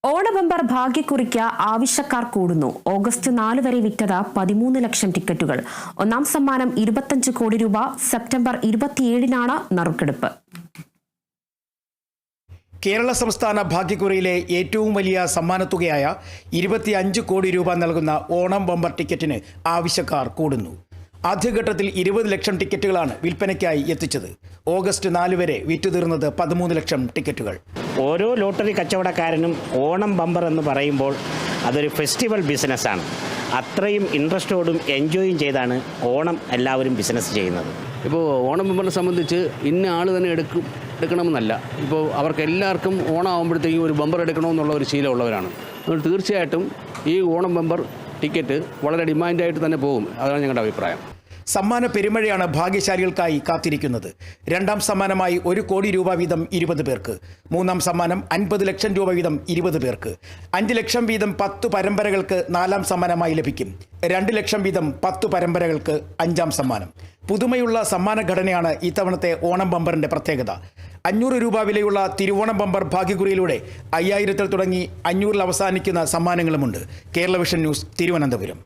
ഓണബമ്പർ ഭാഗ്യക്കുറിക്ക് ആവശ്യക്കാർ കൂടുന്നു. ഓഗസ്റ്റ് 4 വരെ വിറ്റത് 13 ലക്ഷം ടിക്കറ്റുകൾ. ഒന്നാം സമ്മാനം 25 കോടി രൂപ. സെപ്റ്റംബർ 27-നാണ് നറുക്കെടുപ്പ്. കേരള സംസ്ഥാന ഭാഗ്യക്കുറിയിലെ ഏറ്റവും വലിയ സമ്മാനത്തുകയായ 25 കോടി രൂപ നൽകുന്ന ഓണം ബമ്പർ ടിക്കറ്റിന് ആവശ്യക്കാർ കൂടുന്നു. ആദ്യഘട്ടത്തിൽ 20 ലക്ഷം ടിക്കറ്റുകളാണ് വിൽപ്പനയ്ക്കായി എത്തിച്ചത്. ഓഗസ്റ്റ് 4 വരെ വിറ്റുതീർന്നത് 13 ലക്ഷം ടിക്കറ്റുകൾ. ഓരോ ലോട്ടറി കച്ചവടക്കാരനും ഓണം ബമ്പർ എന്ന് പറയുമ്പോൾ അതൊരു ഫെസ്റ്റിവൽ ബിസിനസ്സാണ്. അത്രയും ഇൻട്രസ്റ്റോടും എൻജോയും ചെയ്താണ് ഓണം എല്ലാവരും ബിസിനസ് ചെയ്യുന്നത്. ഇപ്പോൾ ഓണം ബമ്പറിനെ സംബന്ധിച്ച് ഇന്ന ആൾ തന്നെ എടുക്കണമെന്നല്ല. ഇപ്പോൾ അവർക്ക് എല്ലാവർക്കും ഓണം ആകുമ്പോഴത്തേക്കും ഒരു ബമ്പർ എടുക്കണമെന്നുള്ള ഒരു ശീലമുള്ളവരാണ്. അതുകൊണ്ട് തീർച്ചയായിട്ടും ഈ ഓണം ബമ്പർ ടിക്കറ്റ് വളരെ ഡിമാൻഡായിട്ട് തന്നെ പോകും. അതാണ് ഞങ്ങളുടെ അഭിപ്രായം. സമ്മാന പെരുമഴയാണ് ഭാഗ്യശാലികൾക്കായി കാത്തിരിക്കുന്നത്. രണ്ടാം സമ്മാനമായി 1 കോടി രൂപ വീതം 20 പേർക്ക്. മൂന്നാം സമ്മാനം 50 ലക്ഷം രൂപ വീതം 20 പേർക്ക്. 5 ലക്ഷം വീതം 10 പരമ്പരകൾക്ക് നാലാം സമ്മാനമായി ലഭിക്കും. 2 ലക്ഷം വീതം 10 പരമ്പരകൾക്ക് അഞ്ചാം സമ്മാനം. പുതുമയുള്ള സമ്മാന ഘടനയാണ് ഇത്തവണത്തെ ഓണം ബമ്പറിന്റെ പ്രത്യേകത. 500 രൂപ വിലയുള്ള തിരുവോണം ബമ്പർ ഭാഗ്യക്കുറിയിലൂടെ 5000-ൽ തുടങ്ങി 500-ൽ അവസാനിക്കുന്ന സമ്മാനങ്ങളുമുണ്ട്. Kerala vision news, Thiruvananthapuram.